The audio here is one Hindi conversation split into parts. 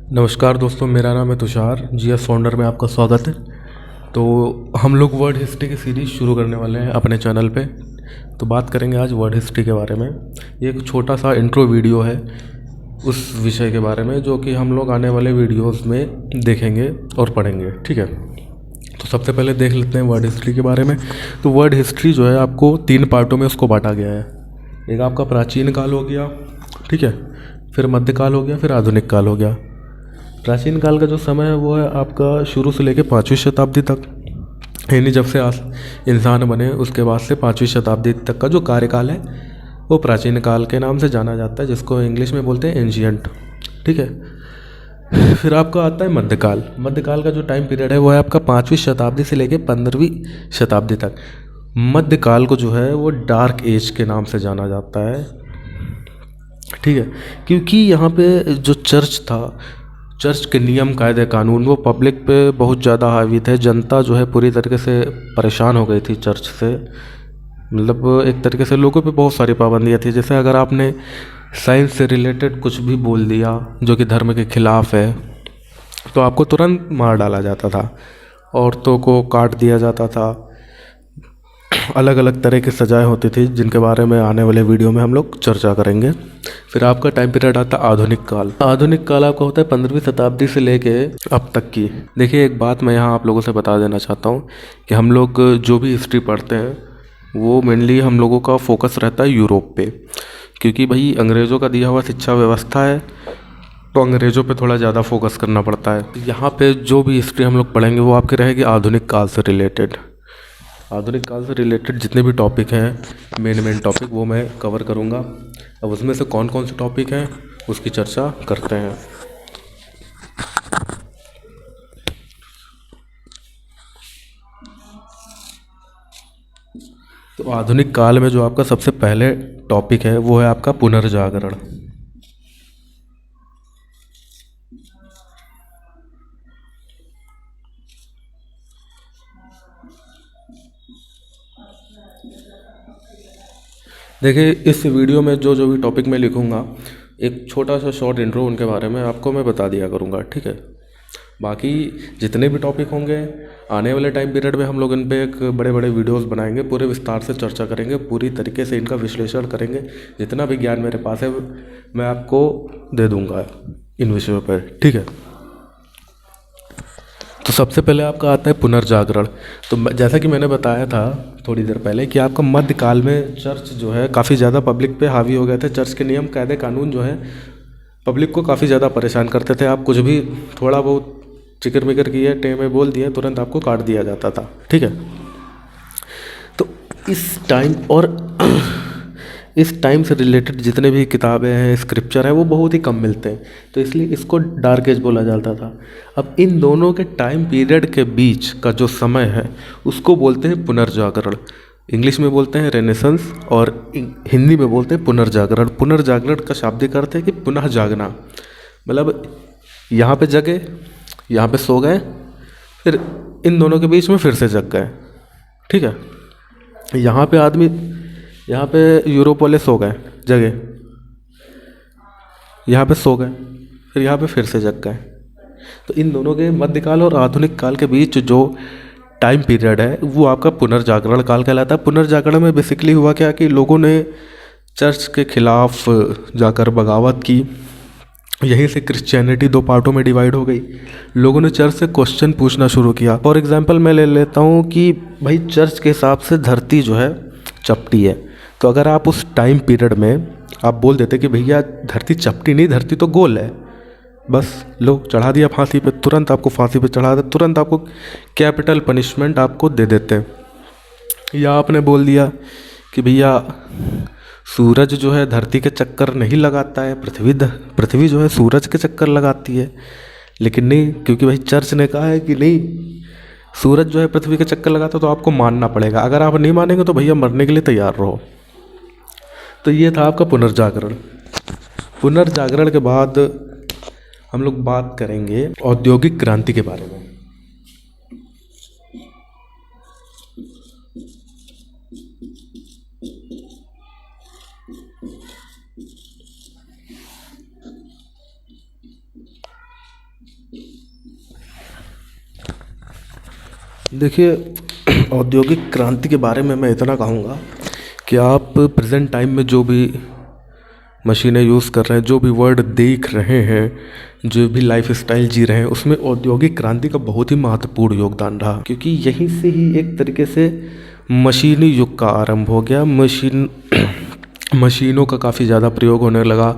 नमस्कार दोस्तों, मेरा नाम है तुषार। जीएस फाउंडर में आपका स्वागत है। तो हम लोग वर्ड हिस्ट्री की सीरीज़ शुरू करने वाले हैं अपने चैनल पे। तो बात करेंगे आज वर्ड हिस्ट्री के बारे में। ये एक छोटा सा इंट्रो वीडियो है उस विषय के बारे में जो कि हम लोग आने वाले वीडियोस में देखेंगे और पढ़ेंगे, ठीक है। तो सबसे पहले देख लेते हैं वर्ड हिस्ट्री के बारे में। तो वर्ड हिस्ट्री जो है आपको 3 पार्टों में उसको बांटा गया है। एक आपका प्राचीन काल हो गया, ठीक है, फिर मध्यकाल हो गया, फिर आधुनिक काल हो गया। प्राचीन काल का जो समय है वो है आपका शुरू से लेकर 5वीं शताब्दी तक, यानी जब से इंसान बने उसके बाद से 5वीं शताब्दी तक का जो कार्यकाल है वो प्राचीन काल के नाम से जाना जाता है, जिसको इंग्लिश में बोलते हैं एंशियंट, ठीक है। फिर आपका आता है मध्यकाल। मध्यकाल का जो टाइम पीरियड है वो है आपका 5वीं शताब्दी से लेकर 15वीं शताब्दी तक। मध्यकाल को जो है वो डार्क एज के नाम से जाना जाता है, ठीक है, क्योंकि यहाँ पे जो चर्च था, चर्च के नियम कायदे कानून वो पब्लिक पे बहुत ज़्यादा हावी थे। जनता जो है पूरी तरीके से परेशान हो गई थी चर्च से। मतलब एक तरीके से लोगों पे बहुत सारी पाबंदियाँ थी। जैसे अगर आपने साइंस से रिलेटेड कुछ भी बोल दिया जो कि धर्म के खिलाफ है तो आपको तुरंत मार डाला जाता था, औरतों को काट दिया जाता था, अलग अलग तरह की सजाएं होती थी जिनके बारे में आने वाले वीडियो में हम लोग चर्चा करेंगे। फिर आपका टाइम पीरियड आता है आधुनिक काल। आधुनिक काल आपका होता है 15वीं शताब्दी से लेके अब तक की। देखिए, एक बात मैं यहाँ आप लोगों से बता देना चाहता हूँ कि हम लोग जो भी हिस्ट्री पढ़ते हैं वो मेनली हम लोगों का फोकस रहता है यूरोप पे, क्योंकि भाई अंग्रेज़ों का दिया हुआ शिक्षा व्यवस्था है तो अंग्रेज़ों पे थोड़ा ज़्यादा फोकस करना पड़ता है। यहाँ पे जो भी हिस्ट्री हम लोग पढ़ेंगे वो आपकी रहेगी आधुनिक काल से रिलेटेड। आधुनिक काल से रिलेटेड जितने भी टॉपिक हैं, मेन टॉपिक, वो मैं कवर करूँगा। अब उसमें से कौन कौन से टॉपिक हैं उसकी चर्चा करते हैं। तो आधुनिक काल में जो आपका सबसे पहले टॉपिक है वो है आपका पुनर्जागरण। देखिए, इस वीडियो में जो जो भी टॉपिक मैं लिखूँगा एक छोटा सा शॉर्ट इंट्रो उनके बारे में आपको मैं बता दिया करूँगा, ठीक है। बाकी जितने भी टॉपिक होंगे आने वाले टाइम पीरियड में हम लोग इन पे एक बड़े बड़े वीडियोस बनाएंगे, पूरे विस्तार से चर्चा करेंगे, पूरी तरीके से इनका विश्लेषण करेंगे। जितना भी ज्ञान मेरे पास है मैं आपको दे दूँगा इन विषयों पर, ठीक है। तो सबसे पहले आपका आता है पुनर्जागरण। तो जैसा कि मैंने बताया था थोड़ी देर पहले कि आपका मध्यकाल में चर्च जो है काफ़ी ज़्यादा पब्लिक पे हावी हो गए थे। चर्च के नियम कायदे कानून जो है पब्लिक को काफ़ी ज़्यादा परेशान करते थे। आप कुछ भी थोड़ा बहुत चिकर मिकर किए, टे में बोल दिए, तुरंत आपको काट दिया जाता था, ठीक है। तो इस टाइम और इस टाइम से रिलेटेड जितने भी किताबें हैं, स्क्रिप्चर है, वो बहुत ही कम मिलते हैं, तो इसलिए इसको डार्क एज बोला जाता था। अब इन दोनों के टाइम पीरियड के बीच का जो समय है उसको बोलते हैं पुनर्जागरण। इंग्लिश में बोलते हैं रेनेसेंस और हिंदी में बोलते हैं पुनर्जागरण। पुनर्जागरण का शाब्दिक अर्थ है कि पुनः जागना। मतलब यहाँ पे जगे, यहाँ पे सो गए, फिर इन दोनों के बीच में फिर से जग गए, ठीक है। यहाँ पे आदमी, यहाँ पे यूरोप वाले सो गए, जगे, यहाँ पे सो गए, फिर यहाँ पे फिर से जग गए। तो इन दोनों के मध्यकाल और आधुनिक काल के बीच जो टाइम पीरियड है वो आपका पुनर्जागरण काल कहलाता है। पुनर्जागरण में बेसिकली हुआ क्या कि लोगों ने चर्च के खिलाफ जाकर बगावत की। यहीं से क्रिश्चियनिटी 2 पार्टों में डिवाइड हो गई। लोगों ने चर्च से क्वेश्चन पूछना शुरू किया। फॉर एग्जांपल मैं ले लेता हूँ कि भाई चर्च के हिसाब से धरती जो है चपटी है, तो अगर आप उस टाइम पीरियड में आप बोल देते कि भैया धरती चपटी नहीं, धरती तो गोल है, बस लो चढ़ा दिया फांसी पे, तुरंत आपको फांसी पे चढ़ा दे, तुरंत आपको कैपिटल पनिशमेंट आपको दे देते। या आपने बोल दिया कि भैया सूरज जो है धरती के चक्कर नहीं लगाता है, पृथ्वी जो है सूरज के चक्कर लगाती है। लेकिन नहीं, क्योंकि भाई चर्च ने कहा है कि नहीं, सूरज जो है पृथ्वी के चक्कर लगाता, तो आपको मानना पड़ेगा। अगर आप नहीं मानेंगे तो भैया मरने के लिए तैयार रहो। तो ये था आपका पुनर्जागरण। पुनर्जागरण के बाद हम लोग बात करेंगे औद्योगिक क्रांति के बारे में। देखिए, औद्योगिक क्रांति के बारे में मैं इतना कहूँगा कि आप प्रेजेंट टाइम में जो भी मशीनें यूज़ कर रहे हैं, जो भी वर्ड देख रहे हैं, जो भी लाइफ स्टाइल जी रहे हैं, उसमें औद्योगिक क्रांति का बहुत ही महत्वपूर्ण योगदान रहा, क्योंकि यहीं से ही एक तरीके से मशीनी युग का आरंभ हो गया। मशीनों का काफ़ी ज़्यादा प्रयोग होने लगा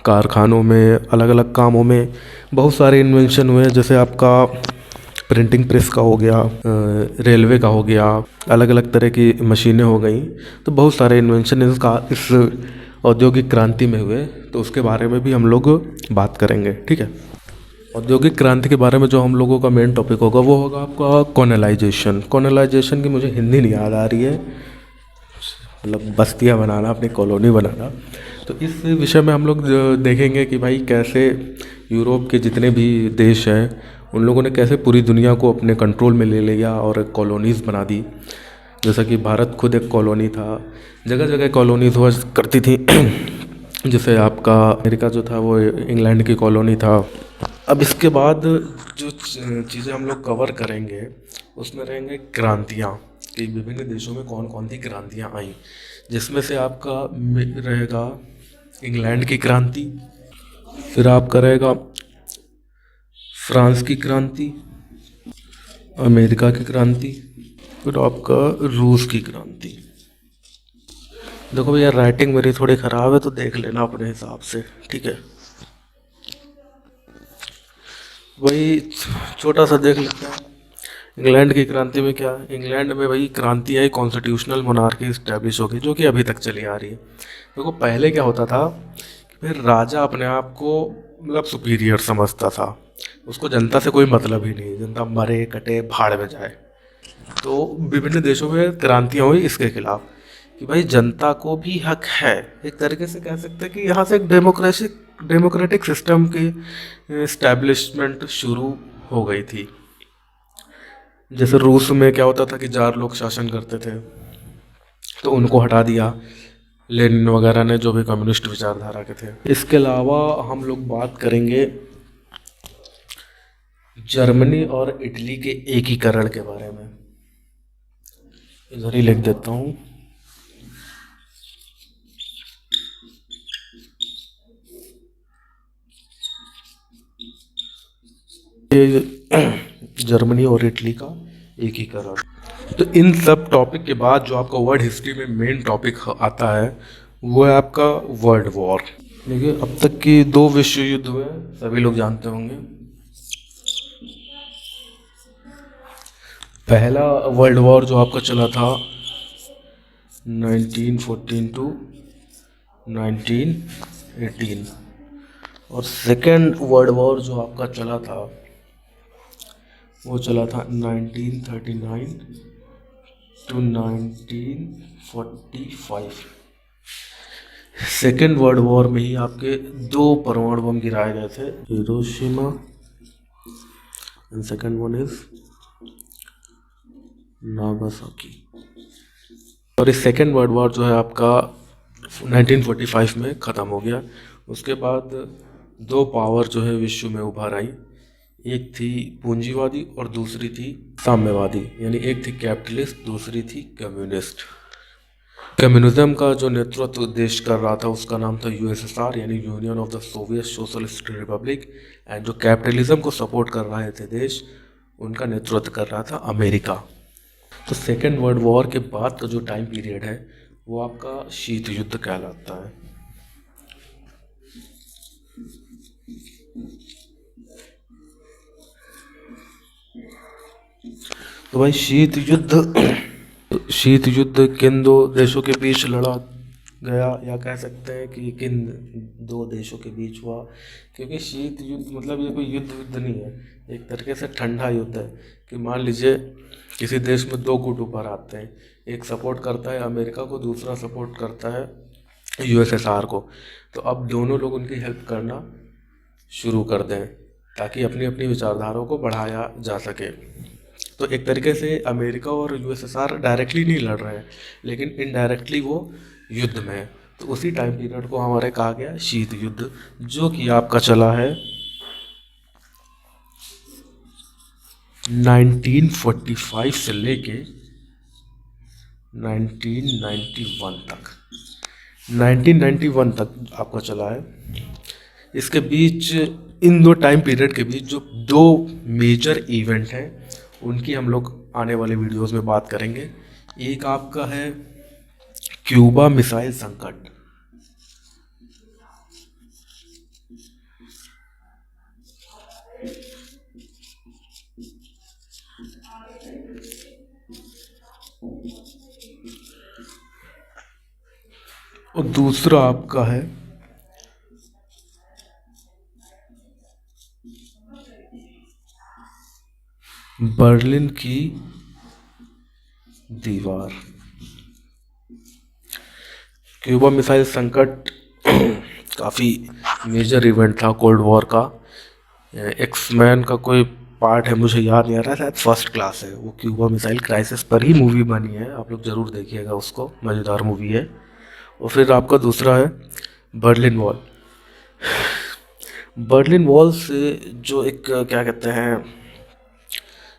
कारखानों में, अलग अलग कामों में बहुत सारे इन्वेंशन हुए, जैसे आपका प्रिंटिंग प्रेस का हो गया, रेलवे का हो गया, अलग अलग तरह की मशीनें हो गई। तो बहुत सारे इन्वेंशन इस औद्योगिक क्रांति में हुए, तो उसके बारे में भी हम लोग बात करेंगे, ठीक है। औद्योगिक क्रांति के बारे में जो हम लोगों का मेन टॉपिक होगा वो होगा आपका कॉलोनाइजेशन। कॉलोनाइजेशन की मुझे हिंदी नहीं याद आ रही है, मतलब बस्तियाँ बनाना, अपनी कॉलोनी बनाना। तो इस विषय में हम लोग देखेंगे कि भाई कैसे यूरोप के जितने भी देश हैं उन लोगों ने कैसे पूरी दुनिया को अपने कंट्रोल में ले लिया और कॉलोनीज़ बना दी। जैसा कि भारत खुद एक कॉलोनी था, जगह जगह कॉलोनीज़ हुआ करती थी। जैसे आपका अमेरिका जो था वो इंग्लैंड की कॉलोनी था। अब इसके बाद जो चीज़ें हम लोग कवर करेंगे उसमें रहेंगे क्रांतियाँ, कि विभिन्न देशों में कौन कौन सी क्रांतियाँ आई, जिसमें से आपका रहेगा इंग्लैंड की क्रांति, फिर आपका रहेगा फ्रांस की क्रांति, अमेरिका की क्रांति, फिर आपका रूस की क्रांति। देखो भैया, राइटिंग मेरी थोड़ी ख़राब है तो देख लेना अपने हिसाब से, ठीक है। वही छोटा सा देख लेते हैं इंग्लैंड की क्रांति में क्या है। इंग्लैंड में भाई क्रांति आई, कॉन्स्टिट्यूशनल मोनार्की इस्टेब्लिश हो गई, जो कि अभी तक चली आ रही है। देखो पहले क्या होता था कि फिर राजा अपने आप को मतलब सुपीरियर समझता था, उसको जनता से कोई मतलब ही नहीं, जनता मरे कटे भाड़ में जाए। तो विभिन्न देशों में क्रांतियाँ हुई इसके खिलाफ कि भाई जनता को भी हक है, एक तरीके से कह सकते हैं कि यहाँ से एक डेमोक्रेटिक सिस्टम की इस्टेब्लिशमेंट शुरू हो गई थी। जैसे रूस में क्या होता था कि जार लोग शासन करते थे, तो उनको हटा दिया लेनिन वगैरह ने, जो भी कम्युनिस्ट विचारधारा के थे। इसके अलावा हम लोग बात करेंगे जर्मनी और इटली के एकीकरण के बारे में। इधर ही लिख देता हूँ। जर्मनी और इटली का एकीकरण। तो इन सब टॉपिक के बाद जो आपका वर्ल्ड हिस्ट्री में मेन टॉपिक आता है वो है आपका वर्ल्ड वॉर। देखिए, अब तक की 2 विश्व युद्ध हुए, सभी लोग जानते होंगे। पहला वर्ल्ड वॉर जो आपका चला था 1914 टू 1918, और सेकेंड वर्ल्ड वॉर जो आपका चला था वो चला था 1939 टू 1945। सेकेंड वर्ल्ड वॉर में ही आपके 2 परमाणु बम गिराए गए थे, Hiroshima and second one is Nagasaki. और इस सेकेंड वर्ल्ड वॉर जो है आपका 1945 में ख़त्म हो गया। उसके बाद 2 पावर जो है विश्व में उभर आई, एक थी पूंजीवादी और दूसरी थी साम्यवादी, यानी एक थी कैपिटलिस्ट, दूसरी थी कम्युनिस्ट। कम्युनिज्म का जो नेतृत्व देश कर रहा था उसका नाम था यूएसएसआर, यानी union of the Soviet socialist Republic. And जो कैपिटलिज्म को सपोर्ट कर रहे थे देश, उनका नेतृत्व कर रहा था अमेरिका। तो सेकेंड वर्ल्ड वॉर के बाद का जो टाइम पीरियड है वो आपका शीत युद्ध कहलाता है। तो भाई शीत युद्ध किन 2 देशों के बीच लड़ा गया, या कह सकते हैं कि किन 2 देशों के बीच हुआ, क्योंकि शीत युद्ध मतलब ये कोई युद्ध नहीं है, एक तरीके से ठंडा युद्ध है। कि मान लीजिए किसी देश में 2 गुट ऊपर आते हैं, एक सपोर्ट करता है अमेरिका को, दूसरा सपोर्ट करता है यूएसएसआर को। तो अब दोनों लोग उनकी हेल्प करना शुरू कर दें ताकि अपनी अपनी विचारधाराओं को बढ़ाया जा सके। तो एक तरीके से अमेरिका और यूएसएसआर डायरेक्टली नहीं लड़ रहे हैं, लेकिन इनडायरेक्टली वो युद्ध में है। तो उसी टाइम पीरियड को हमारे कहा गया शीत युद्ध, जो कि आपका चला है 1945 से लेके 1991 तक 1991 तक आपका चला है। इसके बीच, इन दो टाइम पीरियड के बीच जो दो मेजर इवेंट हैं उनकी हम लोग आने वाले वीडियोस में बात करेंगे। एक आपका है क्यूबा मिसाइल संकट। और दूसरा आपका है बर्लिन की दीवार। क्यूबा मिसाइल संकट काफ़ी मेजर इवेंट था कोल्ड वॉर का। एक्समैन का कोई पार्ट है, मुझे याद नहीं आ रहा, शायद फर्स्ट क्लास है, वो क्यूबा मिसाइल क्राइसिस पर ही मूवी बनी है। आप लोग ज़रूर देखिएगा उसको, मज़ेदार मूवी है। और फिर आपका दूसरा है बर्लिन वॉल। बर्लिन वॉल से जो एक क्या कहते हैं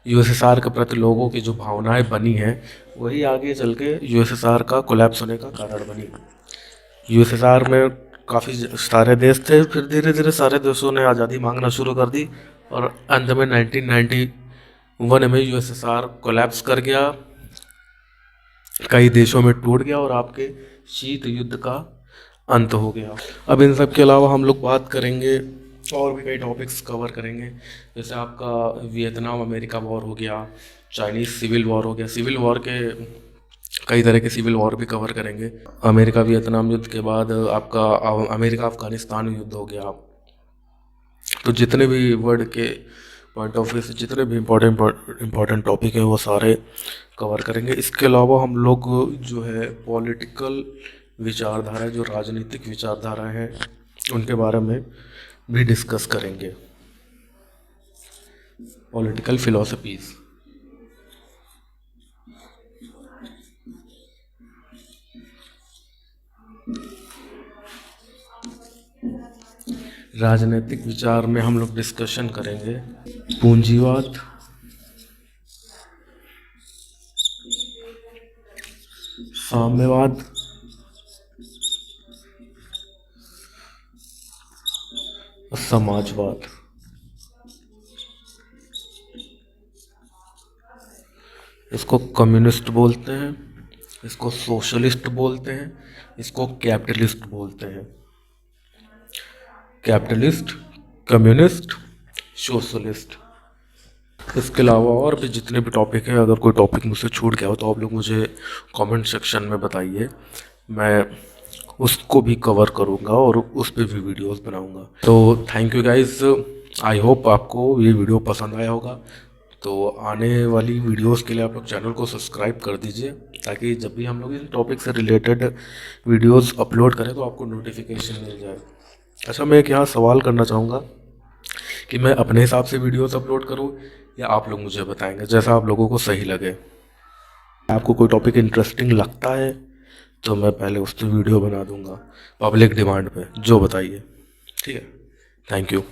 यूएसएसआर के प्रति लोगों की जो भावनाएं बनी हैं वही आगे चल के यूएसएसआर का कोलैप्स होने का कारण बनी। यूएसएसआर में काफ़ी सारे देश थे, फिर धीरे धीरे सारे देशों ने आज़ादी मांगना शुरू कर दी और अंत में 1991 में यूएसएसआर कोलैप्स कर गया, कई देशों में टूट गया और आपके शीत युद्ध का अंत हो गया। अब इन सब के अलावा हम लोग बात करेंगे और भी कई टॉपिक्स कवर करेंगे, जैसे आपका वियतनाम अमेरिका वॉर हो गया, चाइनीज़ सिविल वॉर हो गया। सिविल वॉर के कई तरह के सिविल वॉर भी कवर करेंगे। अमेरिका वियतनाम युद्ध के बाद आपका अमेरिका अफ़गानिस्तान युद्ध हो गया। तो जितने भी वर्ल्ड के पॉइंट ऑफ व्यू से जितने भी इम्पोर्टेंट टॉपिक हैं वो सारे कवर करेंगे। इसके अलावा हम लोग जो है पॉलिटिकल विचारधारा, जो राजनीतिक विचारधारा हैं उनके बारे में भी डिस्कस करेंगे, पॉलिटिकल फिलॉसफीज। राजनीतिक विचार में हम लोग डिस्कशन करेंगे पूंजीवाद, साम्यवाद, समाजवाद। इसको कम्युनिस्ट बोलते हैं, इसको सोशलिस्ट बोलते हैं, इसको कैपिटलिस्ट बोलते हैं। Capitalist, communist, socialist. इसके अलावा और भी जितने भी टॉपिक हैं, अगर कोई टॉपिक मुझसे छूट गया हो तो आप लोग मुझे कमेंट सेक्शन में बताइए, मैं उसको भी कवर करूँगा और उस पर भी वीडियोस बनाऊँगा। तो thank you guys, I hope आपको ये वीडियो पसंद आया होगा। तो आने वाली वीडियोस के लिए आप लोग चैनल को सब्सक्राइब कर दीजिए, ताकि जब भी हम लोग इस टॉपिक से रिलेटेड वीडियोस अपलोड करें तो आपको नोटिफिकेशन मिल जाए। अच्छा, मैं एक यहाँ सवाल करना चाहूँगा कि मैं अपने हिसाब से वीडियोस अपलोड करूँ या आप लोग मुझे बताएंगे, जैसा आप लोगों को सही लगे। आपको कोई टॉपिक इंटरेस्टिंग लगता है तो मैं पहले उस पर वीडियो बना दूंगा, पब्लिक डिमांड पे, जो बताइए। ठीक है, थैंक यू।